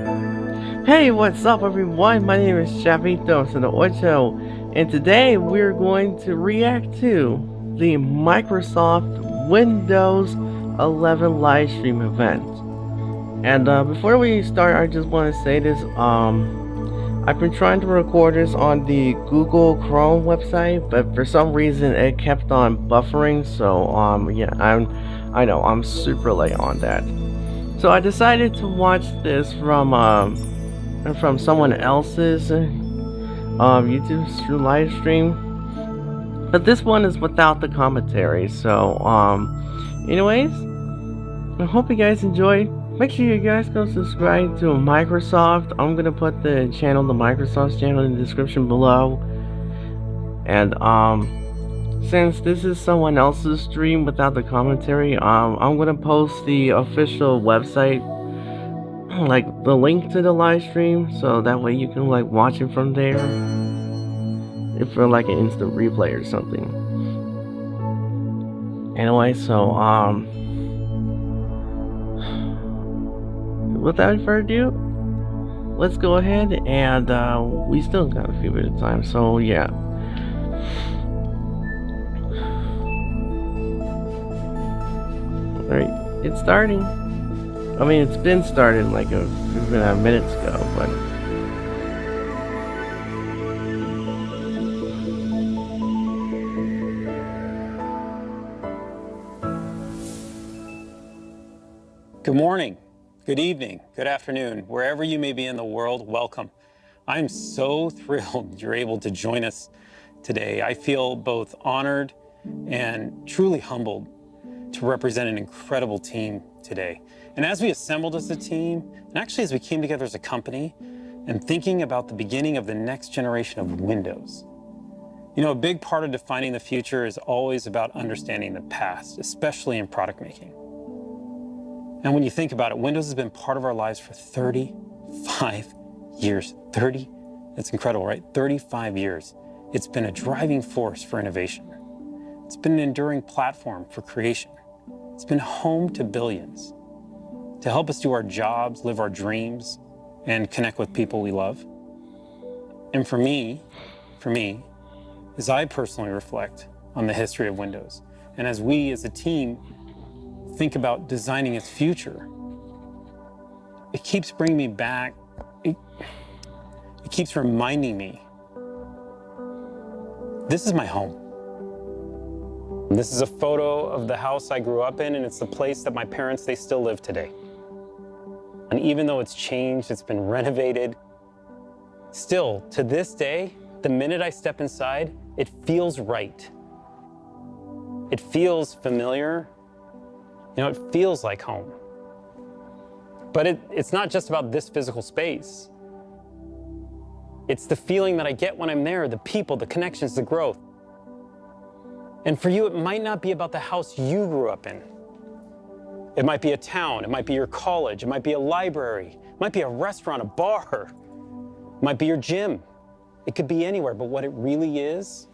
Hey, what's up, everyone? My name is Chavito Ocho, and today we're going to react to the Microsoft Windows 11 livestream event. And before we start, I just want to say this. I've been trying to record this on the Google Chrome website, but for some reason it kept on buffering. So yeah, I know I'm super late on that. So I decided to watch this from someone else's YouTube live stream, but this one is without the commentary. So anyways, I hope you guys enjoyed. Make sure you guys go subscribe to Microsoft. I'm gonna put the Microsoft's channel in the description below. And since this is someone else's stream without the commentary, I'm gonna post the official website, like the link to the live stream, so that way you can like watch it from there if for like an instant replay or something. Anyway, so without further ado, let's go ahead and we still got a few bit of time, so yeah. Alright, it's starting. I mean, it's been started like a few minutes ago, but good morning, good evening, good afternoon, wherever you may be in the world, welcome. I'm so thrilled you're able to join us today. I feel both honored and truly humbled to represent an incredible team today. And as we assembled as a team, and actually as we came together as a company, and thinking about the beginning of the next generation of Windows. You know, a big part of defining the future is always about understanding the past, especially in product making. And when you think about it, Windows has been part of our lives for 35 years. 30, that's incredible, right? 35 years. It's been a driving force for innovation. It's been an enduring platform for creation. It's been home to billions, to help us do our jobs, live our dreams, and connect with people we love. And for me, as I personally reflect on the history of Windows, and as we as a team think about designing its future, it keeps bringing me back, it keeps reminding me, this is my home. This is a photo of the house I grew up in, and it's the place that my parents, they still live today. And even though it's changed, it's been renovated, still, to this day, the minute I step inside, it feels right. It feels familiar. You know, it feels like home. But it's not just about this physical space. It's the feeling that I get when I'm there, the people, the connections, the growth. And for you, it might not be about the house you grew up in. It might be a town, it might be your college, it might be a library, it might be a restaurant, a bar, it might be your gym. It could be anywhere, but what it really is,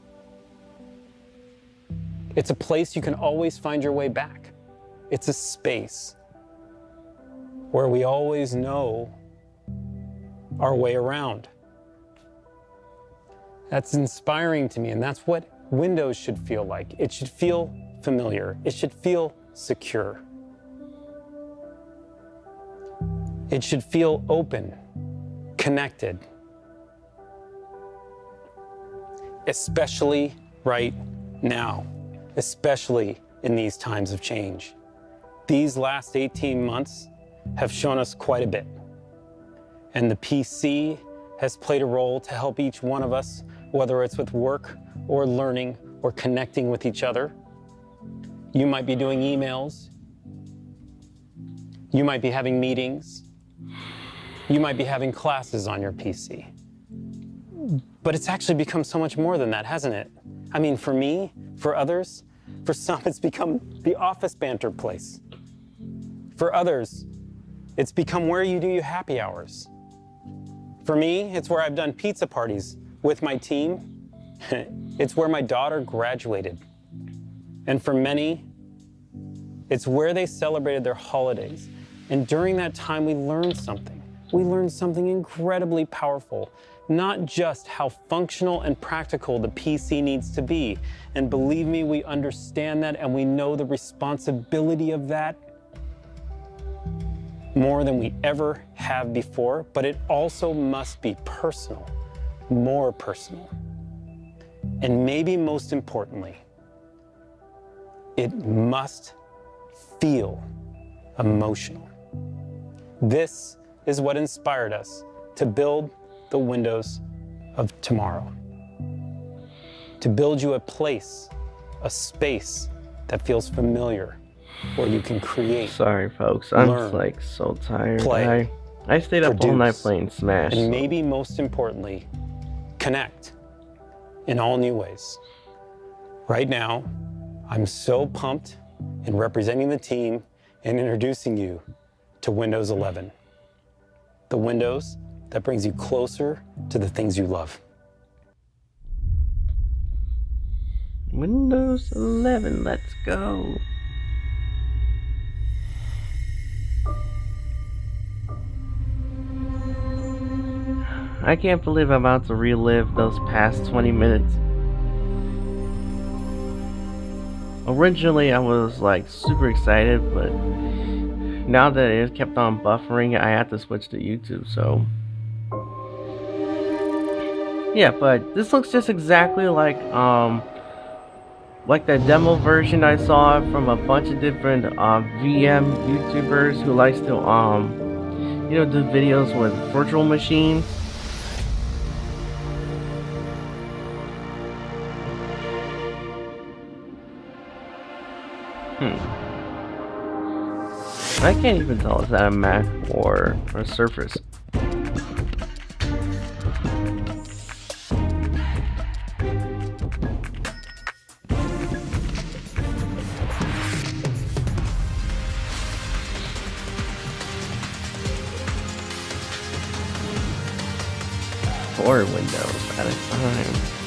it's a place you can always find your way back. It's a space where we always know our way around. That's inspiring to me, and that's what Windows should feel like. It should feel familiar. It should feel secure. It should feel open, connected. Especially right now, especially in these times of change. These last 18 months have shown us quite a bit. And the PC has played a role to help each one of us, whether it's with work or learning or connecting with each other. You might be doing emails. You might be having meetings. You might be having classes on your PC. But it's actually become so much more than that, hasn't it? I mean, for me, for others, for some, it's become the office banter place. For others, it's become where you do your happy hours. For me, it's where I've done pizza parties with my team. It's where my daughter graduated. And for many, it's where they celebrated their holidays. And during that time, we learned something. we learned something incredibly powerful. Not just how functional and practical the PC needs to be. And believe me, we understand that and we know the responsibility of that more than we ever have before, but it also must be personal, more personal. And maybe most importantly, it must feel emotional. This is what inspired us to build the Windows of tomorrow. To build you a place, a space that feels familiar, where you can create. Sorry, folks. I'm learn, like so tired. play, I stayed up all night produce, playing Smash. and maybe most importantly, connect in all new ways. Right now, I'm so pumped in representing the team and introducing you to Windows 11. The Windows that brings you closer to the things you love. Windows 11, let's go. I can't believe I'm about to relive those past 20 minutes. Originally, I was like super excited, but now that it kept on buffering, I had to switch to YouTube, so. Yeah, but this looks just exactly like that demo version I saw from a bunch of different VM YouTubers who likes to do videos with virtual machines. I can't even tell if that a Mac or a Surface. Four windows at a time.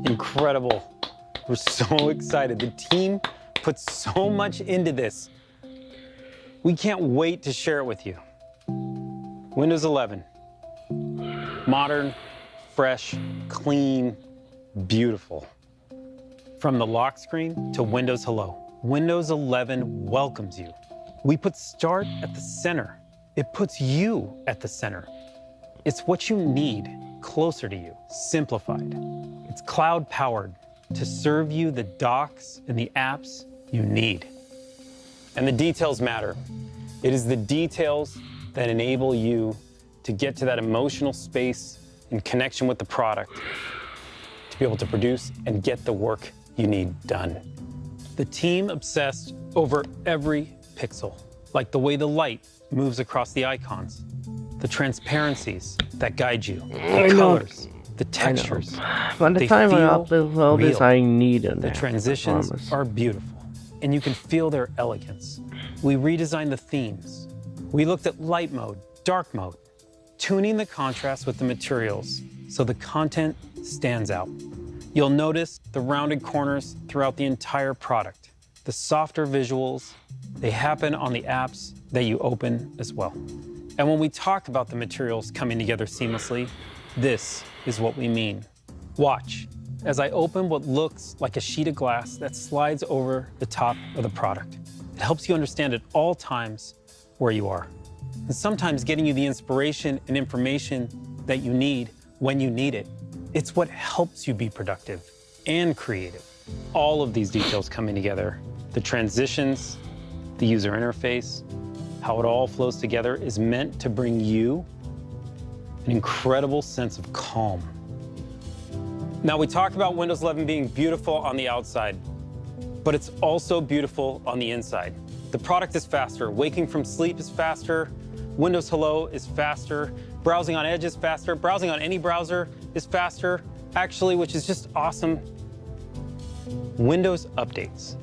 Incredible. We're so excited. The team put so much into this. We can't wait to share it with you. Windows 11. Modern, fresh, clean, beautiful. From the lock screen to Windows Hello, Windows 11 welcomes you. We put Start at the center. It puts you at the center. It's what you need closer to you, simplified. It's cloud-powered to serve you the docs and the apps you need. And the details matter. It is the details that enable you to get to that emotional space in connection with the product, to be able to produce and get the work you need done. The team obsessed over every pixel, like the way the light moves across the icons, the transparencies that guide you, the colors, the textures. By the time I upload this, I need it. The transitions are beautiful, and you can feel their elegance. We redesigned the themes. We looked at light mode, dark mode, tuning the contrast with the materials so the content stands out. You'll notice the rounded corners throughout the entire product. The softer visuals, they happen on the apps that you open as well. And when we talk about the materials coming together seamlessly, this is what we mean. Watch as I open what looks like a sheet of glass that slides over the top of the product. It helps you understand at all times where you are, and sometimes getting you the inspiration and information that you need when you need it. It's what helps you be productive and creative. All of these details coming together, the transitions, the user interface, how it all flows together is meant to bring you an incredible sense of calm. Now, we talk about Windows 11 being beautiful on the outside, but it's also beautiful on the inside. The product is faster. Waking from sleep is faster. Windows Hello is faster. Browsing on Edge is faster. Browsing on any browser is faster, actually, which is just awesome. Windows updates.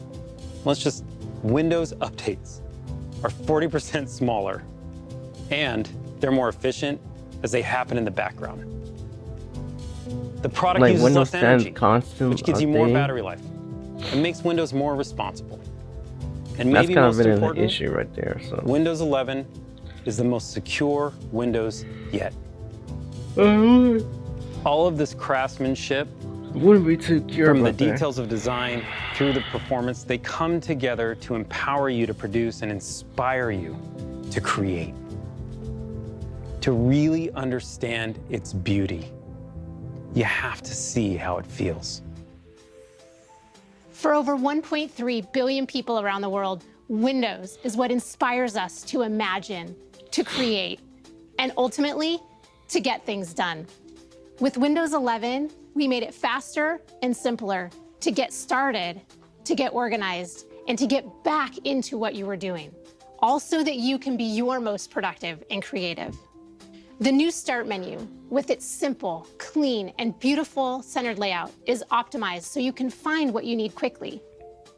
Windows updates are 40% smaller, and they're more efficient as they happen in the background. The product Like uses Windows less 10 energy, constant which gives you more updating? battery life and makes Windows more responsible. And That's maybe kind of most been an important, issue right there. So Windows 11 is the most secure Windows yet. All of this craftsmanship, wouldn't be too curious from the about that. details of design through the performance, they come together to empower you to produce and inspire you to create, to really understand its beauty. You have to see how it feels. For over 1.3 billion people around the world, Windows is what inspires us to imagine, to create, and ultimately, to get things done. With Windows 11, we made it faster and simpler to get started, to get organized, and to get back into what you were doing, all so that you can be your most productive and creative. The new Start menu, with its simple, clean, and beautiful centered layout, is optimized so you can find what you need quickly.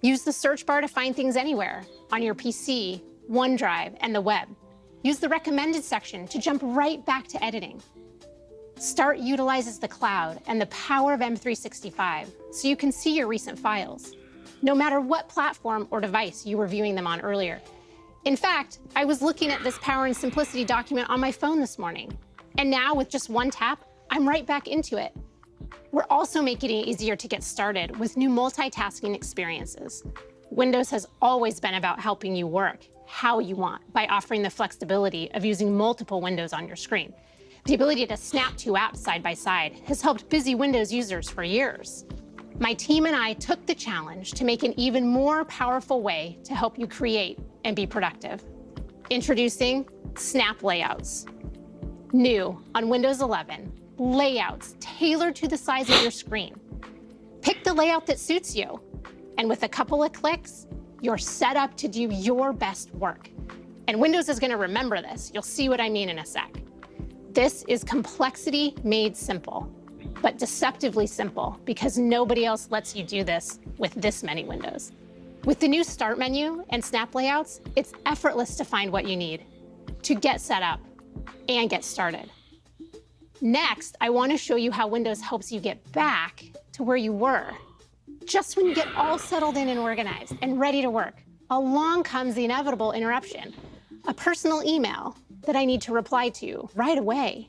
Use the search bar to find things anywhere, on your PC, OneDrive, and the web. Use the recommended section to jump right back to editing. Start utilizes the cloud and the power of M365 so you can see your recent files, no matter what platform or device you were viewing them on earlier. In fact, I was looking at this Power and Simplicity document on my phone this morning, and now with just one tap, I'm right back into it. We're also making it easier to get started with new multitasking experiences. Windows has always been about helping you work how you want by offering the flexibility of using multiple windows on your screen. The ability to snap two apps side by side has helped busy Windows users for years. My team and I took the challenge to make an even more powerful way to help you create and be productive. Introducing Snap Layouts. New on Windows 11, layouts tailored to the size of your screen. Pick the layout that suits you, and with a couple of clicks, you're set up to do your best work. And Windows is going to remember this. You'll see what I mean in a sec. This is complexity made simple, but deceptively simple because nobody else lets you do this with this many windows. With the new Start menu and Snap Layouts, it's effortless to find what you need to get set up and get started. Next, I want to show you how Windows helps you get back to where you were. Just when you get all settled in and organized and ready to work, along comes the inevitable interruption, a personal email that I need to reply to right away.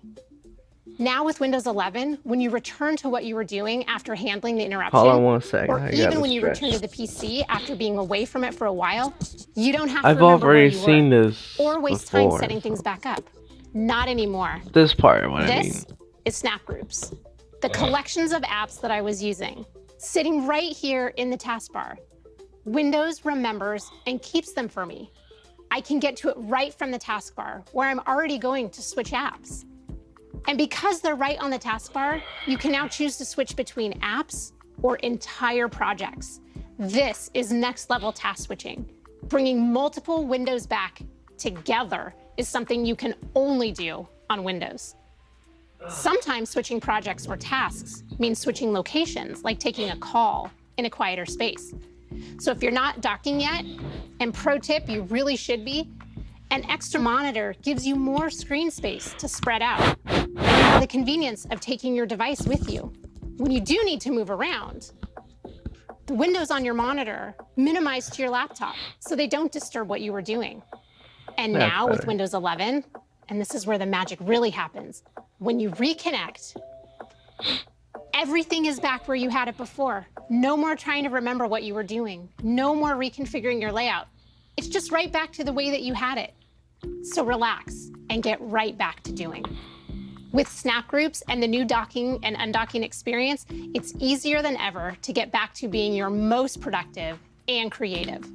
Now with Windows 11, when you return to what you were doing after handling the interruption, Hold on one second. or I even gotta when you stretch. return to the PC after being away from it for a while, you don't have to I've remember where already you seen were this or waste before, time setting things back up. Not anymore. This part, what I mean. This is Snap Groups, the collections of apps that I was using, sitting right here in the taskbar. Windows remembers and keeps them for me. I can get to it right from the taskbar where I'm already going to switch apps. And because they're right on the taskbar, you can now choose to switch between apps or entire projects. This is next level task switching. Bringing multiple windows back together is something you can only do on Windows. Sometimes switching projects or tasks means switching locations, like taking a call in a quieter space. So if you're not docking yet, and pro tip, you really should be, an extra monitor gives you more screen space to spread out. And have the convenience of taking your device with you. When you do need to move around, the windows on your monitor minimize to your laptop so they don't disturb what you were doing. And That's now with better. Windows 11, and this is where the magic really happens, when you reconnect, everything is back where you had it before. No more trying to remember what you were doing. No more reconfiguring your layout. It's just right back to the way that you had it. So relax and get right back to doing. With snap groups and the new docking and undocking experience, it's easier than ever to get back to being your most productive and creative.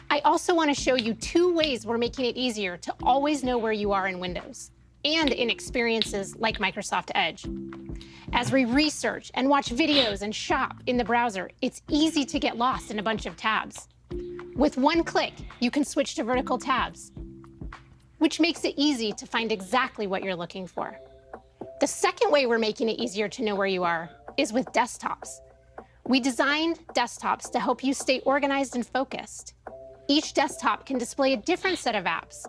I also want to show you 2 ways we're making it easier to always know where you are in Windows and in experiences like Microsoft Edge. As we research and watch videos and shop in the browser, it's easy to get lost in a bunch of tabs. With one click, you can switch to vertical tabs, which makes it easy to find exactly what you're looking for. The second way we're making it easier to know where you are is with desktops. We designed desktops to help you stay organized and focused. Each desktop can display a different set of apps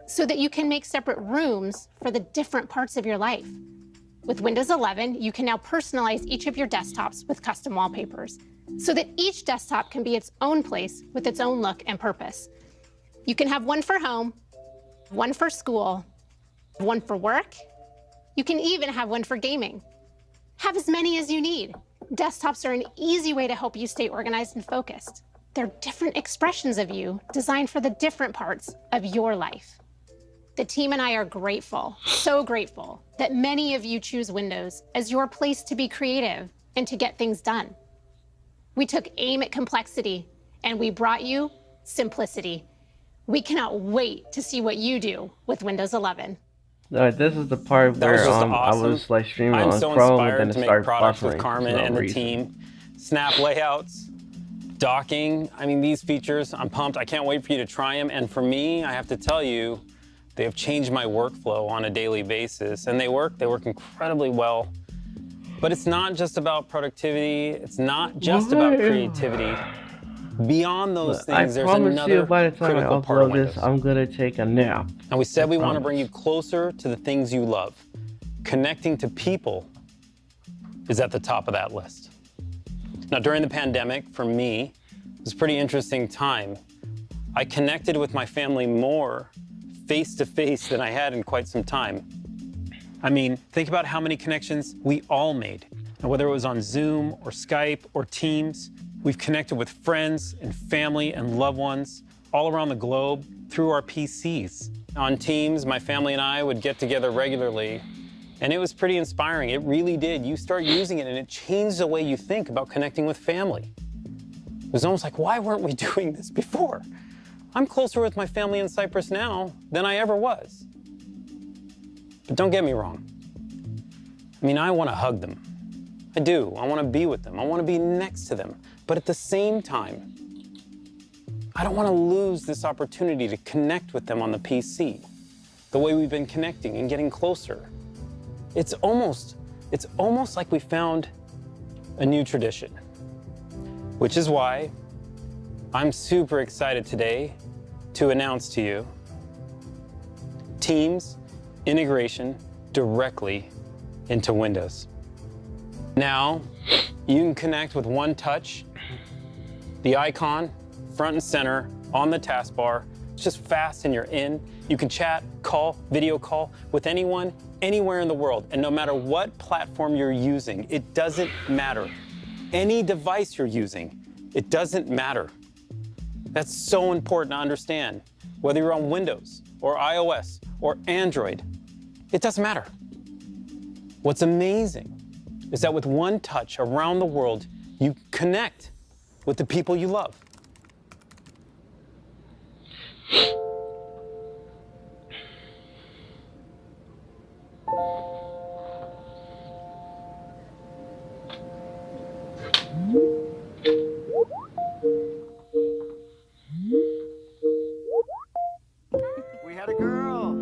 so that you can make separate rooms for the different parts of your life. With Windows 11, you can now personalize each of your desktops with custom wallpapers so that each desktop can be its own place with its own look and purpose. You can have one for home, one for school, one for work. You can even have one for gaming. Have as many as you need. Desktops are an easy way to help you stay organized and focused. They're different expressions of you designed for the different parts of your life. The team and I are grateful, so grateful, that many of you choose Windows as your place to be creative and to get things done. We took aim at complexity and we brought you simplicity. We cannot wait to see what you do with Windows 11. Alright, this is the part That was where just I awesome. was like streaming I'm on so Chrome and then inspired it to make started products with buffering for Carmen no and the reason. team. Snap layouts, docking. I mean, these features, I'm pumped. I can't wait for you to try them. And for me, I have to tell you, they have changed my workflow on a daily basis. And they work incredibly well. But it's not just about productivity. It's not just about creativity. Beyond those Look, I things, there's promise you another by the time I critical part of upload this, Windows. I'm gonna take a nap. And we said we want to promise. bring you closer to the things you love. Connecting to people is at the top of that list. Now, during the pandemic, for me, it was a pretty interesting time. I connected with my family more face-to-face than I had in quite some time. I mean, think about how many connections we all made. And whether it was on Zoom or Skype or Teams, we've connected with friends and family and loved ones all around the globe through our PCs. On Teams, my family and I would get together regularly, and it was pretty inspiring. It really did. You start using it, and it changed the way you think about connecting with family. It was almost like, why weren't we doing this before? I'm closer with my family in Cyprus now than I ever was. But don't get me wrong. I mean, I want to hug them. I do. I want to be with them. I want to be next to them. But at the same time, I don't want to lose this opportunity to connect with them on the PC, the way we've been connecting and getting closer. It's almost like we found a new tradition, which is why I'm super excited today to announce to you Teams integration directly into Windows. Now, you can connect with one touch, the icon, front and center, on the taskbar. It's just fast and you're in. You can chat, call, video call with anyone, anywhere in the world. And no matter what platform you're using, it doesn't matter. Any device you're using, it doesn't matter. That's so important to understand. Whether you're on Windows or iOS or Android, it doesn't matter. What's amazing is that with one touch around the world, you connect with the people you love. We had a girl.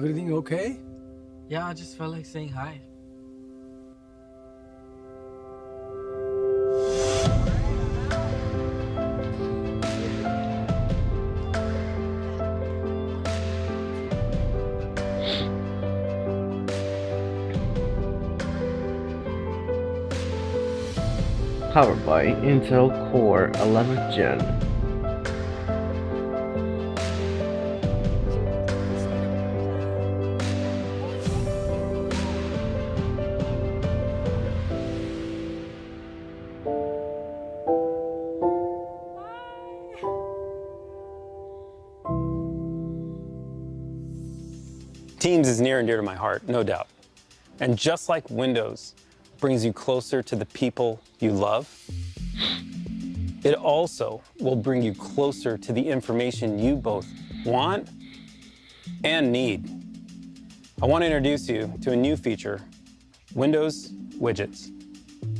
Everything okay? Yeah, I just felt like saying hi. Powered by Intel Core 11th Gen. Teams is near and dear to my heart, no doubt. And just like Windows brings you closer to the people you love, it also will bring you closer to the information you both want and need. I want to introduce you to a new feature, Windows Widgets.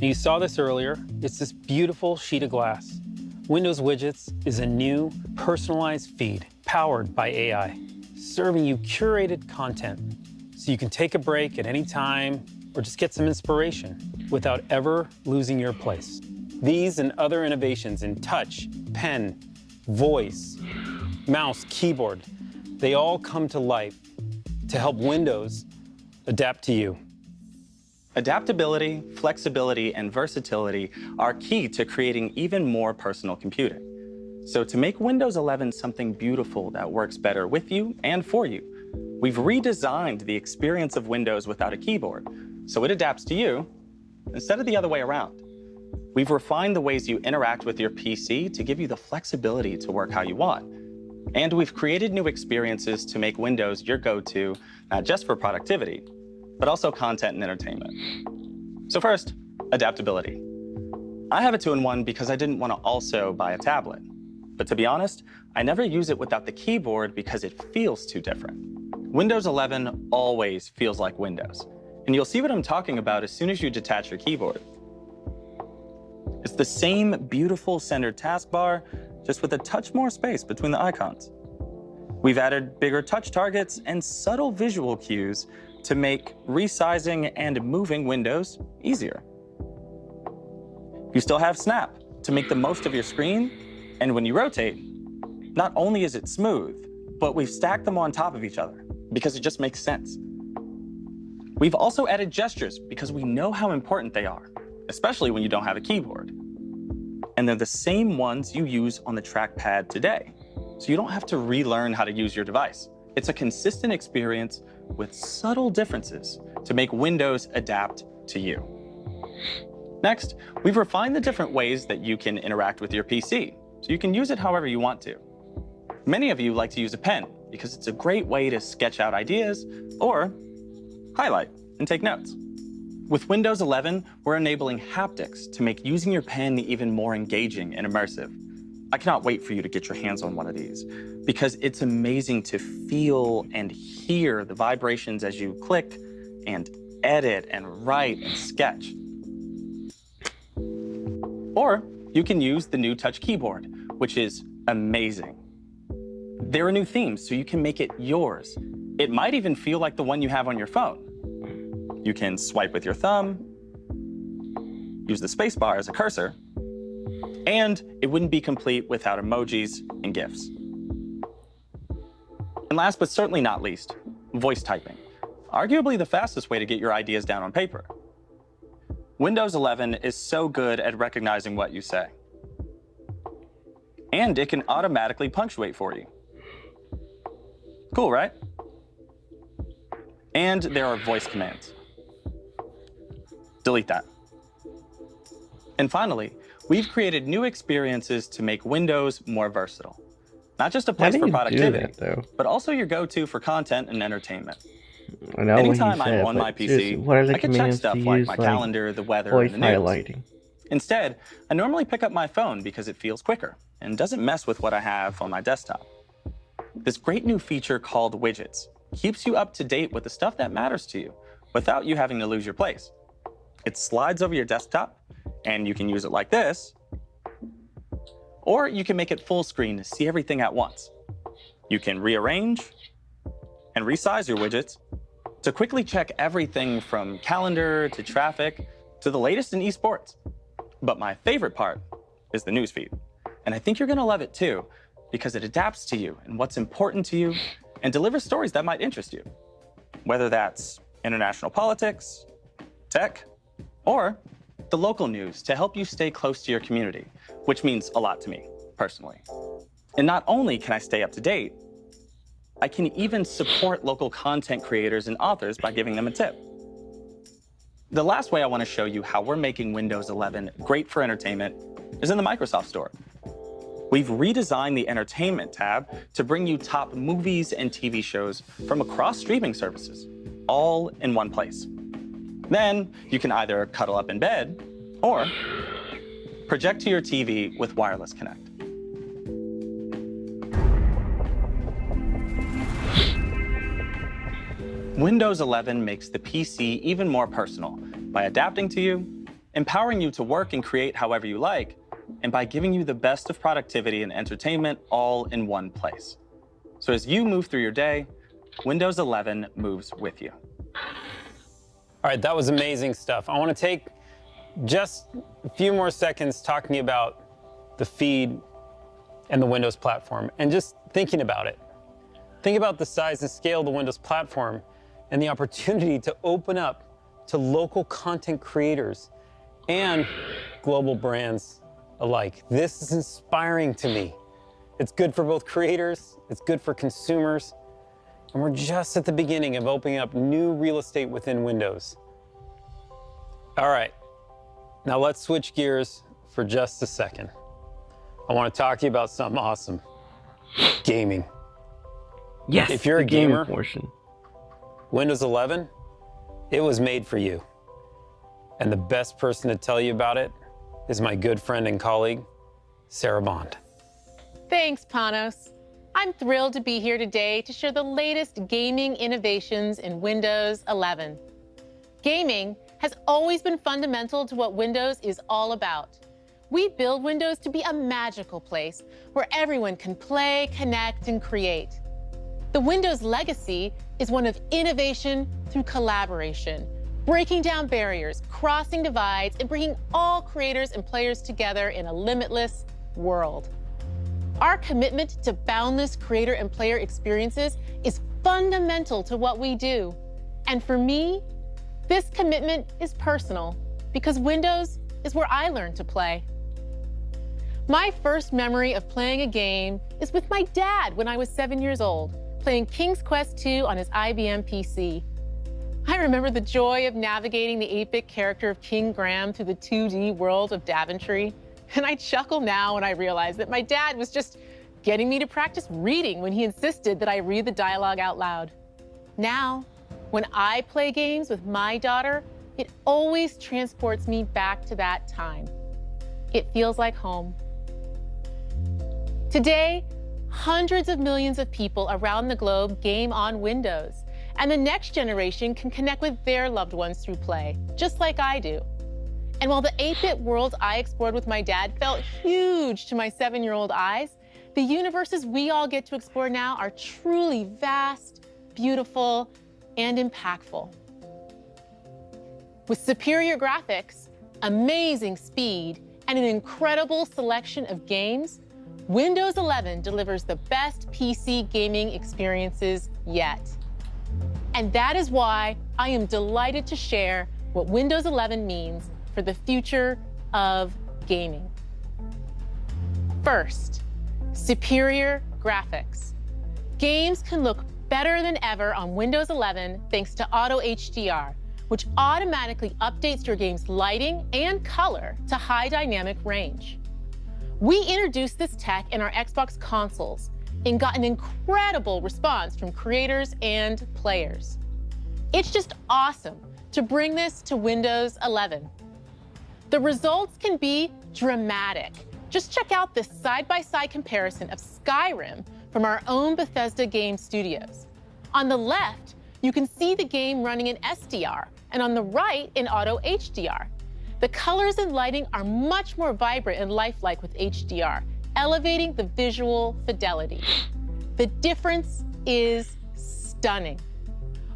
You saw this earlier. It's this beautiful sheet of glass. Windows Widgets is a new personalized feed powered by AI, serving you curated content so you can take a break at any time or just get some inspiration without ever losing your place. These and other innovations in touch, pen, voice, mouse, keyboard, they all come to life to help Windows adapt to you. Adaptability, flexibility, and versatility are key to creating even more personal computing. So to make Windows 11 something beautiful that works better with you and for you, we've redesigned the experience of Windows without a keyboard, so it adapts to you instead of the other way around. We've refined the ways you interact with your PC to give you the flexibility to work how you want. And we've created new experiences to make Windows your go-to, not just for productivity, but also content and entertainment. So first, adaptability. I have a 2-in-1 because I didn't want to also buy a tablet. But to be honest, I never use it without the keyboard because it feels too different. Windows 11 always feels like Windows. And you'll see what I'm talking about as soon as you detach your keyboard. It's the same beautiful centered taskbar, just with a touch more space between the icons. We've added bigger touch targets and subtle visual cues to make resizing and moving windows easier. You still have Snap to make the most of your screen, and when you rotate, not only is it smooth, but we've stacked them on top of each other because it just makes sense. We've also added gestures because we know how important they are, especially when you don't have a keyboard. And they're the same ones you use on the trackpad today, so you don't have to relearn how to use your device. It's a consistent experience with subtle differences to make Windows adapt to you. Next, we've refined the different ways that you can interact with your PC, so you can use it however you want to. Many of you like to use a pen because it's a great way to sketch out ideas or highlight and take notes. With Windows 11, we're enabling haptics to make using your pen even more engaging and immersive. I cannot wait for you to get your hands on one of these because it's amazing to feel and hear the vibrations as you click and edit and write and sketch. Or you can use the new touch keyboard, which is amazing. There are new themes, so you can make it yours. It might even feel like the one you have on your phone. You can swipe with your thumb, use the spacebar as a cursor, and it wouldn't be complete without emojis and GIFs. And last but certainly not least, voice typing. Arguably the fastest way to get your ideas down on paper. Windows 11 is so good at recognizing what you say. And it can automatically punctuate for you. Cool, right? And there are voice commands. Delete that. And finally, we've created new experiences to make Windows more versatile. Not just a place for productivity, but also your go-to for content and entertainment. I know Anytime what he said, I'm on my PC, what are the I can check commands stuff to like use, my calendar, the weather, voice and the news. highlighting? Instead, I normally pick up my phone because it feels quicker and doesn't mess with what I have on my desktop. This great new feature called Widgets keeps you up to date with the stuff that matters to you without you having to lose your place. It slides over your desktop, and you can use it like this, or you can make it full screen to see everything at once. You can rearrange and resize your widgets to quickly check everything from calendar to traffic to the latest in esports. But my favorite part is the newsfeed. And I think you're gonna love it too, because it adapts to you and what's important to you and delivers stories that might interest you. Whether that's international politics, tech, or the local news to help you stay close to your community, which means a lot to me personally. And not only can I stay up to date, I can even support local content creators and authors by giving them a tip. The last way I want to show you how we're making Windows 11 great for entertainment is in the Microsoft Store. We've redesigned the Entertainment tab to bring you top movies and TV shows from across streaming services, all in one place. Then you can either cuddle up in bed or project to your TV with Wireless Connect. Windows 11 makes the PC even more personal by adapting to you, empowering you to work and create however you like, and by giving you the best of productivity and entertainment all in one place. So as you move through your day, Windows 11 moves with you. All right, that was amazing stuff. I want to take just a few more seconds talking about the feed and the Windows platform and just thinking about it. Think about the size and scale of the Windows platform and the opportunity to open up to local content creators and global brands alike. This is inspiring to me. It's good for both creators, it's good for consumers, and we're just at the beginning of opening up new real estate within Windows. All right, now let's switch gears for just a second. I want to talk to you about something awesome. Gaming. Yes, If you're the a gaming gamer, portion. Windows 11, it was made for you. And the best person to tell you about it is my good friend and colleague, Sarah Bond. Thanks, Panos. I'm thrilled to be here today to share the latest gaming innovations in Windows 11. Gaming has always been fundamental to what Windows is all about. We build Windows to be a magical place where everyone can play, connect, and create. The Windows legacy is one of innovation through collaboration, breaking down barriers, crossing divides, and bringing all creators and players together in a limitless world. Our commitment to boundless creator and player experiences is fundamental to what we do. And for me, this commitment is personal because Windows is where I learned to play. My first memory of playing a game is with my dad when I was 7 years old, playing King's Quest II on his IBM PC. I remember the joy of navigating the 8-bit character of King Graham through the 2D world of Daventry. And I chuckle now when I realize that my dad was just getting me to practice reading when he insisted that I read the dialogue out loud. Now, when I play games with my daughter, it always transports me back to that time. It feels like home. Today, hundreds of millions of people around the globe game on Windows, and the next generation can connect with their loved ones through play, just like I do. And while the 8-bit world I explored with my dad felt huge to my 7-year-old eyes, the universes we all get to explore now are truly vast, beautiful, and impactful. With superior graphics, amazing speed, and an incredible selection of games, Windows 11 delivers the best PC gaming experiences yet. And that is why I am delighted to share what Windows 11 means for the future of gaming. First, superior graphics. Games can look better than ever on Windows 11 thanks to Auto HDR, which automatically updates your game's lighting and color to high dynamic range. We introduced this tech in our Xbox consoles and got an incredible response from creators and players. It's just awesome to bring this to Windows 11. The results can be dramatic. Just check out this side-by-side comparison of Skyrim from our own Bethesda game studios. On the left, you can see the game running in SDR, and on the right in Auto HDR. The colors and lighting are much more vibrant and lifelike with HDR, elevating the visual fidelity. The difference is stunning. stunning.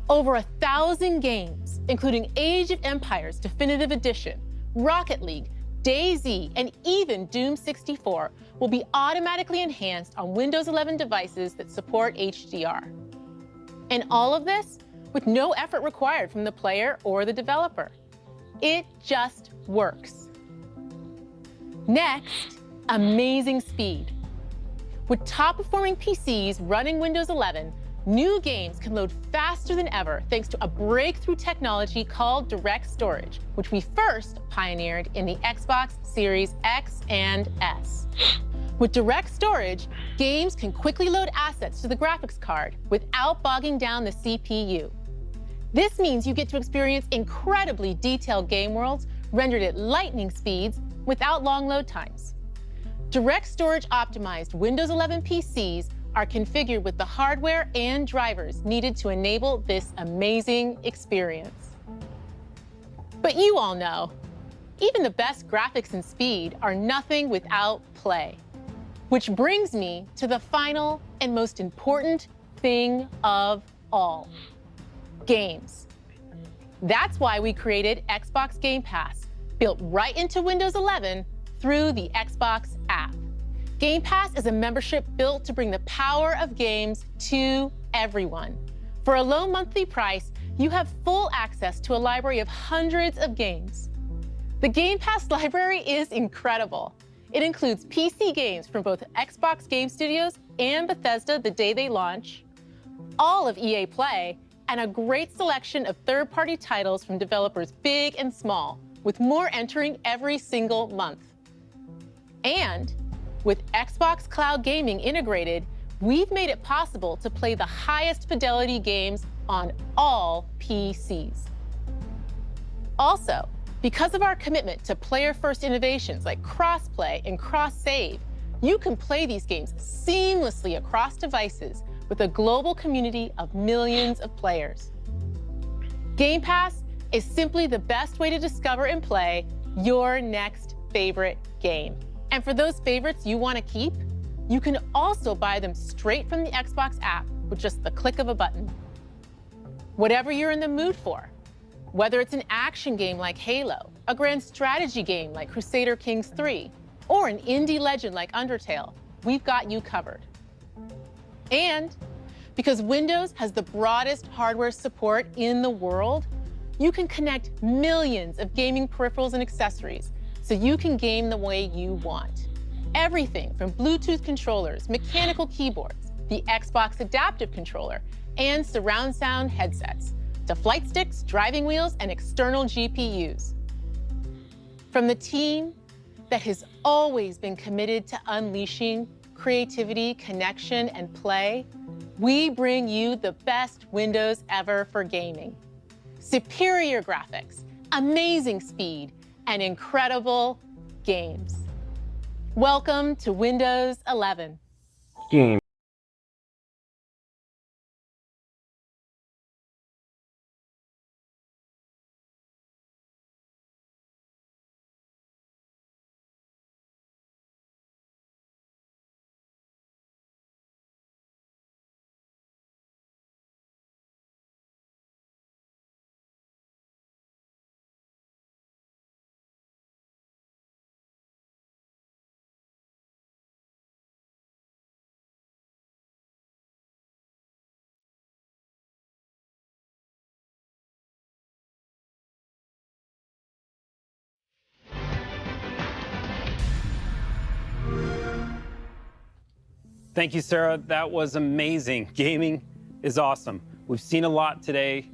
Over 1,000 games, including Age of Empires Definitive Edition, Rocket League, DayZ, and even Doom 64 will be automatically enhanced on Windows 11 devices that support HDR. And all of this with no effort required from the player or the developer. It just works. Next, amazing speed. With top-performing PCs running Windows 11, new games can load faster than ever thanks to a breakthrough technology called direct storage, which we first pioneered in the Xbox Series X and S. With direct storage, games can quickly load assets to the graphics card without bogging down the CPU. This means you get to experience incredibly detailed game worlds rendered at lightning speeds without long load times. Direct storage optimized Windows 11 PCs are configured with the hardware and drivers needed to enable this amazing experience. But you all know, even the best graphics and speed are nothing without play. Which brings me to the final and most important thing of all, games. That's why we created Xbox Game Pass, built right into Windows 11 through the Xbox app. Game Pass is a membership built to bring the power of games to everyone. For a low monthly price, you have full access to a library of hundreds of games. The Game Pass library is incredible. It includes PC games from both Xbox Game Studios and Bethesda the day they launch, all of EA Play, and a great selection of third-party titles from developers big and small, with more entering every single month. And with Xbox Cloud Gaming integrated, we've made it possible to play the highest fidelity games on all PCs. Also, because of our commitment to player-first innovations like cross-play and cross-save, you can play these games seamlessly across devices with a global community of millions of players. Game Pass is simply the best way to discover and play your next favorite game. And for those favorites you want to keep, you can also buy them straight from the Xbox app with just the click of a button. Whatever you're in the mood for, whether it's an action game like Halo, a grand strategy game like Crusader Kings 3, or an indie legend like Undertale, we've got you covered. And because Windows has the broadest hardware support in the world, you can connect millions of gaming peripherals and accessories so you can game the way you want. Everything from Bluetooth controllers, mechanical keyboards, the Xbox Adaptive Controller, and surround sound headsets, to flight sticks, driving wheels, and external GPUs. From the team that has always been committed to unleashing creativity, connection, and play, we bring you the best Windows ever for gaming. Superior graphics, amazing speed, and incredible games. Welcome to Windows 11. Game. Thank you, Sarah. That was amazing. Gaming is awesome. We've seen a lot today.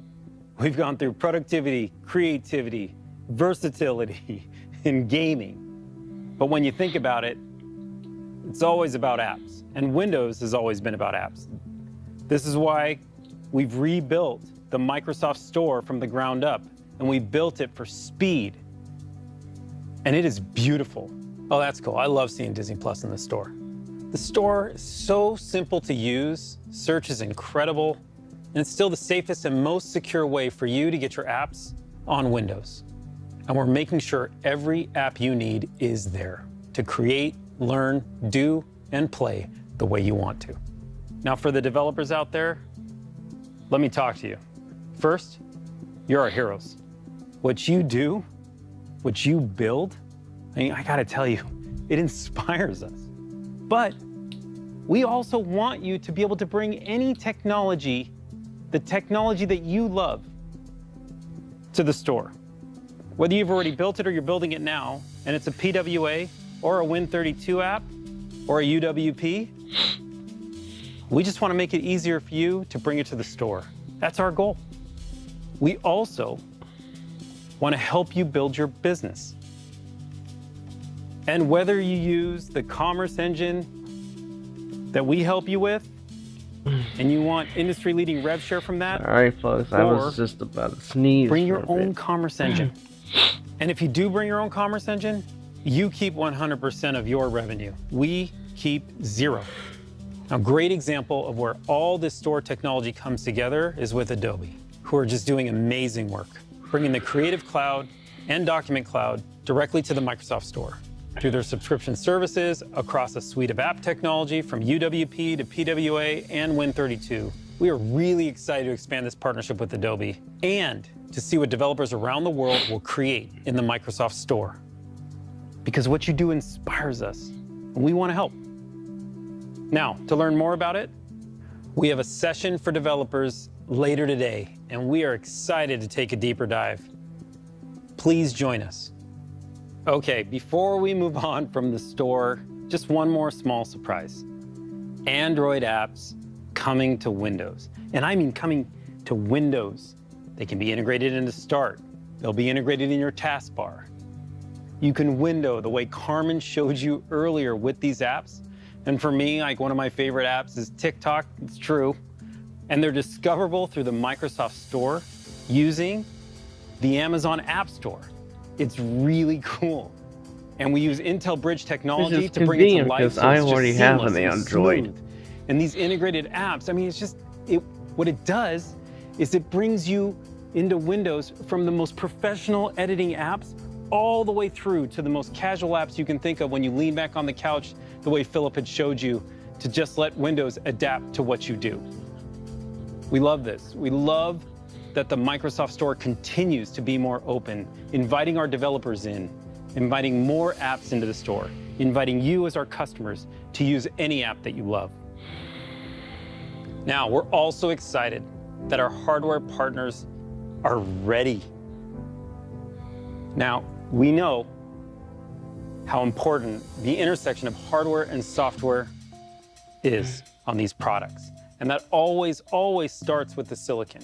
We've gone through productivity, creativity, versatility in gaming. But when you think about it, it's always about apps. And Windows has always been about apps. This is why we've rebuilt the Microsoft Store from the ground up, and we built it for speed. And it is beautiful. Oh, that's cool. I love seeing Disney Plus in the store. The store is so simple to use, search is incredible, and it's still the safest and most secure way for you to get your apps on Windows. And we're making sure every app you need is there to create, learn, do, and play the way you want to. Now for the developers out there, Let me talk to you. First, you're our heroes. What you do, what you build, I mean, I gotta tell you, it inspires us. But we also want you to be able to bring any technology, the technology that you love, to the store. Whether you've already built it or you're building it now, and it's a PWA or a Win32 app or a UWP, we just want to make it easier for you to bring it to the store. That's our goal. We also want to help you build your business. And whether you use the commerce engine that we help you with, and you want industry-leading rev share from that, All right, folks, I was just about to sneeze. bring your for a own bit. commerce engine. And if you do bring your own commerce engine, you keep 100% of your revenue. We keep 0. A great example of where all this store technology comes together is with Adobe, who are just doing amazing work, bringing the Creative Cloud and Document Cloud directly to the Microsoft Store. Through their subscription services across a suite of app technology from UWP to PWA and Win32, we are really excited to expand this partnership with Adobe and to see what developers around the world will create in the Microsoft Store. Because what you do inspires us, and we want to help. Now, to learn more about it, we have a session for developers later today, and we are excited to take a deeper dive. Please join us. Okay, before we move on from the store, just one more small surprise. Android apps coming to Windows. And I mean coming to Windows. They can be integrated into Start. They'll be integrated in your taskbar. You can window the way Carmen showed you earlier with these apps. And for me, like one of my favorite apps is TikTok, it's true. And they're discoverable through the Microsoft Store using the Amazon App Store. It's really cool. And we use Intel Bridge technology to bring it to life. Because I already have an Android. Smooth. And these integrated apps, I mean, it's just, what it does is it brings you into Windows from the most professional editing apps all the way through to the most casual apps you can think of when you lean back on the couch, the way Philip had showed you, to just let Windows adapt to what you do. We love this. We love that the Microsoft Store continues to be more open, inviting our developers in, inviting more apps into the store, inviting you as our customers to use any app that you love. Now, we're also excited that our hardware partners are ready. Now, we know how important the intersection of hardware and software is on these products. And that always starts with the silicon.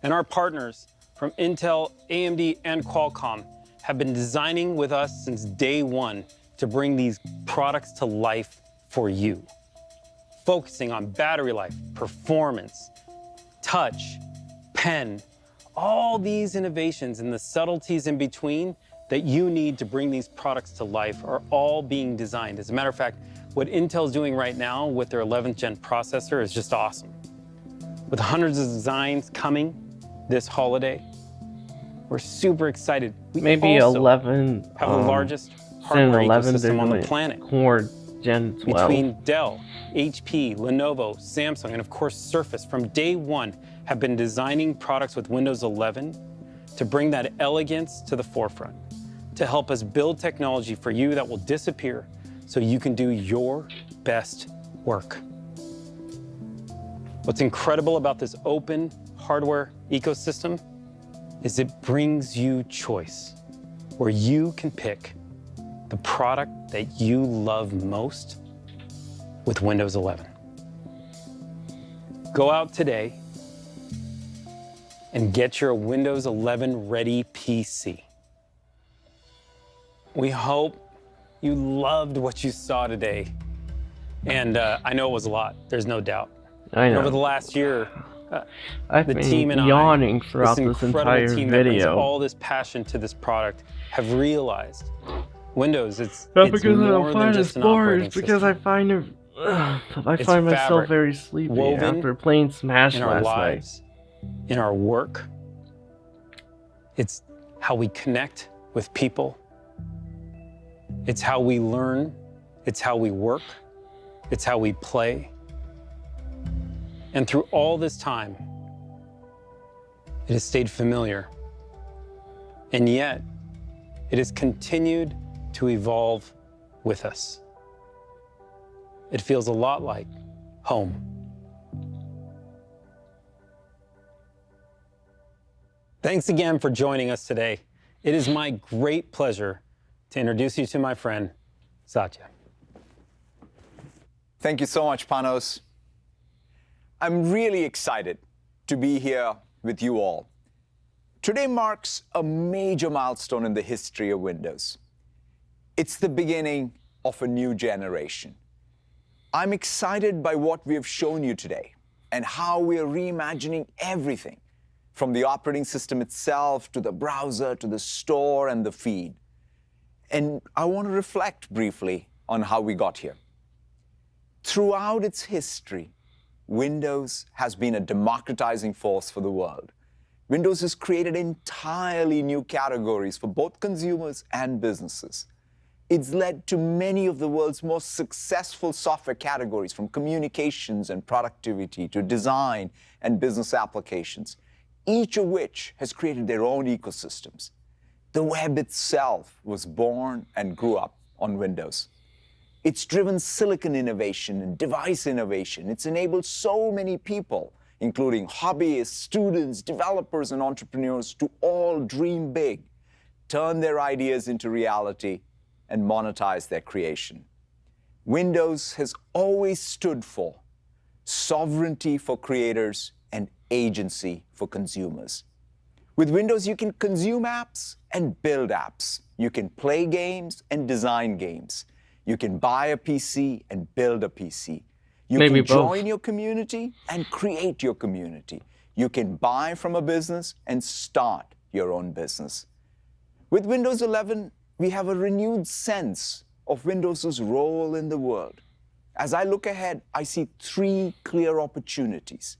And our partners from Intel, AMD, and Qualcomm have been designing with us since day one to bring these products to life for you. Focusing on battery life, performance, touch, pen, all these innovations and the subtleties in between that you need to bring these products to life are all being designed. As a matter of fact, what Intel's doing right now with their 11th gen processor is just awesome. With hundreds of designs coming this holiday, we're super excited. We Maybe also 11. have the largest hardware 11, ecosystem on the there's planet. Core Gen 12. Between Dell, HP, Lenovo, Samsung, and of course Surface, from day one, have been designing products with Windows 11 to bring that elegance to the forefront, to help us build technology for you that will disappear so you can do your best work. What's incredible about this open hardware ecosystem is it brings you choice, where you can pick the product that you love most with Windows 11. Go out today and get your Windows 11 ready PC. We hope you loved what you saw today. And I know it was a lot, there's no doubt. I know. Over the last year, I've the been team and yawning I, throughout this incredible entire team that brings video. all this passion to this product, have realized Windows, it's Not it's because I more don't than find just it an boring, operating it's because system. I find it. I It's find myself fabric very sleepy woven after playing Smash in our last night. lives, in our work. It's how we connect with people. It's how we learn. It's how we work. It's how we play. And through all this time, It has stayed familiar. And yet, it has continued to evolve with us. It feels a lot like home. Thanks again for joining us today. It is my great pleasure to introduce you to my friend, Satya. Thank you so much, Panos. I'm really excited to be here with you all. Today marks a major milestone in the history of Windows. It's the beginning of a new generation. I'm excited by what we have shown you today and how we are reimagining everything, from the operating system itself to the browser to the store and the feed. And I want to reflect briefly on how we got here. Throughout its history, Windows has been a democratizing force for the world. Windows has created entirely new categories for both consumers and businesses. It's led to many of the world's most successful software categories, from communications and productivity to design and business applications, each of which has created their own ecosystems. The web itself was born and grew up on Windows. It's driven silicon innovation and device innovation. It's enabled so many people, including hobbyists, students, developers, and entrepreneurs, to all dream big, turn their ideas into reality, and monetize their creation. Windows has always stood for sovereignty for creators and agency for consumers. With Windows, you can consume apps and build apps. You can play games and design games. You can buy a PC and build a PC. You Maybe can both. join your community and create your community. You can buy from a business and start your own business. With Windows 11, we have a renewed sense of Windows' role in the world. As I look ahead, I see three clear opportunities.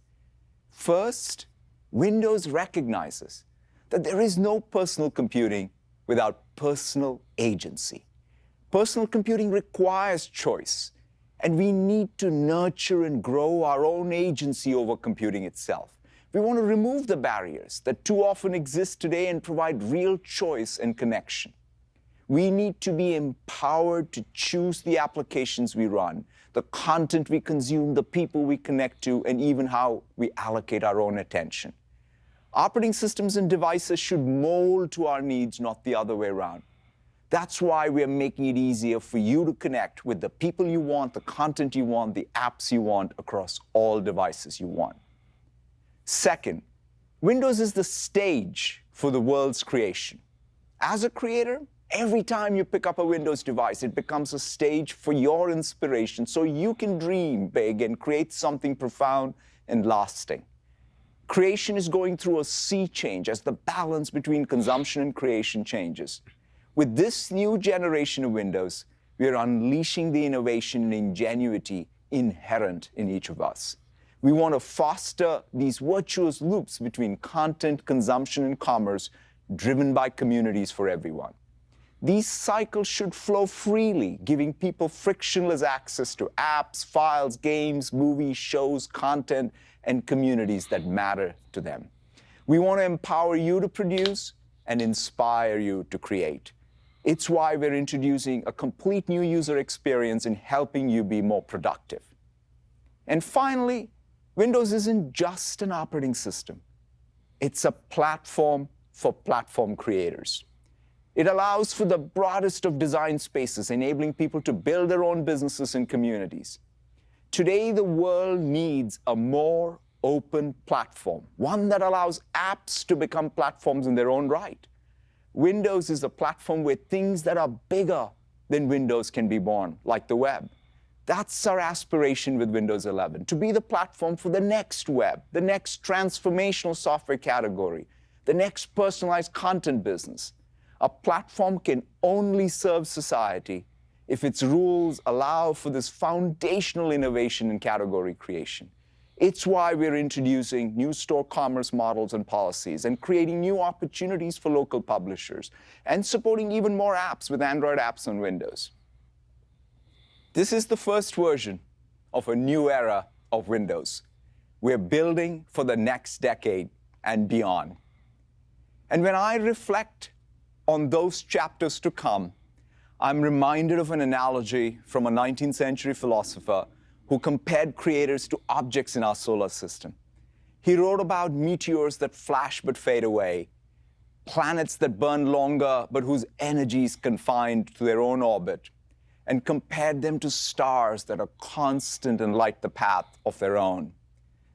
First, Windows recognizes that there is no personal computing without personal agency. Personal computing requires choice, and we need to nurture and grow our own agency over computing itself. We want to remove the barriers that too often exist today and provide real choice and connection. We need to be empowered to choose the applications we run, the content we consume, the people we connect to, and even how we allocate our own attention. Operating systems and devices should mold to our needs, not the other way around. That's why we're making it easier for you to connect with the people you want, the content you want, the apps you want across all devices you want. Second, Windows is the stage for the world's creation. As a creator, every time you pick up a Windows device, it becomes a stage for your inspiration so you can dream big and create something profound and lasting. Creation is going through a sea change as the balance between consumption and creation changes. With this new generation of Windows, we are unleashing the innovation and ingenuity inherent in each of us. We want to foster these virtuous loops between content, consumption, and commerce, driven by communities for everyone. These cycles should flow freely, giving people frictionless access to apps, files, games, movies, shows, content, and communities that matter to them. We want to empower you to produce and inspire you to create. It's why we're introducing a complete new user experience in helping you be more productive. And finally, Windows isn't just an operating system. It's a platform for platform creators. It allows for the broadest of design spaces, enabling people to build their own businesses and communities. Today, the world needs a more open platform, one that allows apps to become platforms in their own right. Windows is a platform where things that are bigger than Windows can be born, like the web. That's our aspiration with Windows 11, to be the platform for the next web, the next transformational software category, the next personalized content business. A platform can only serve society if its rules allow for this foundational innovation and category creation. It's why we're introducing new store commerce models and policies and creating new opportunities for local publishers and supporting even more apps with Android apps on Windows. This is the first version of a new era of Windows. We're building for the next decade and beyond. And when I reflect on those chapters to come, I'm reminded of an analogy from a 19th century philosopher who compared creators to objects in our solar system. He wrote about meteors that flash but fade away, planets that burn longer but whose energy is confined to their own orbit, and compared them to stars that are constant and light the path of their own.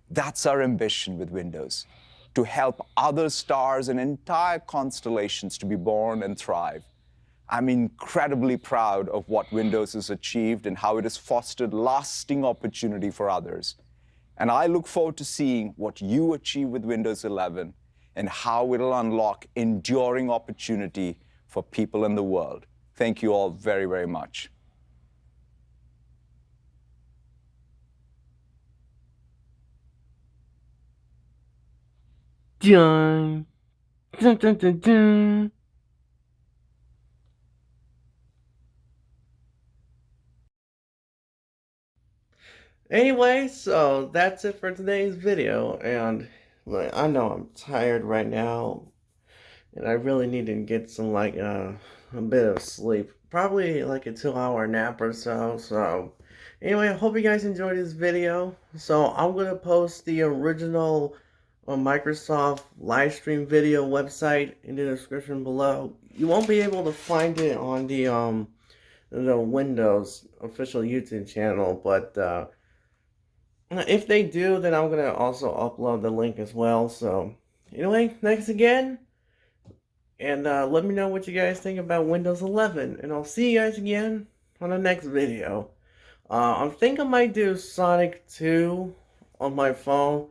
That's our ambition with Windows, to help other stars and entire constellations to be born and thrive. I'm incredibly proud of what Windows has achieved and how it has fostered lasting opportunity for others. And I look forward to seeing what you achieve with Windows 11 and how it'll unlock enduring opportunity for people in the world. Thank you all very, very much. Dun. Dun, dun, dun, dun. Anyway, so that's it for today's video, and like, I know I'm tired right now, and I really need to get some a bit of sleep, probably like a 2-hour nap or so. So anyway, I hope you guys enjoyed this video. So I'm gonna post the original Microsoft live stream video website in the description below. You won't be able to find it on the Windows official YouTube channel, but if they do, then I'm gonna also upload the link as well. So anyway, thanks again, and let me know what you guys think about Windows 11, and I'll see you guys again on the next video. I think I might do Sonic 2 on my phone,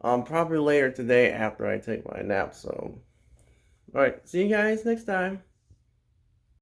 probably later today after I take my nap. So alright, see you guys next time.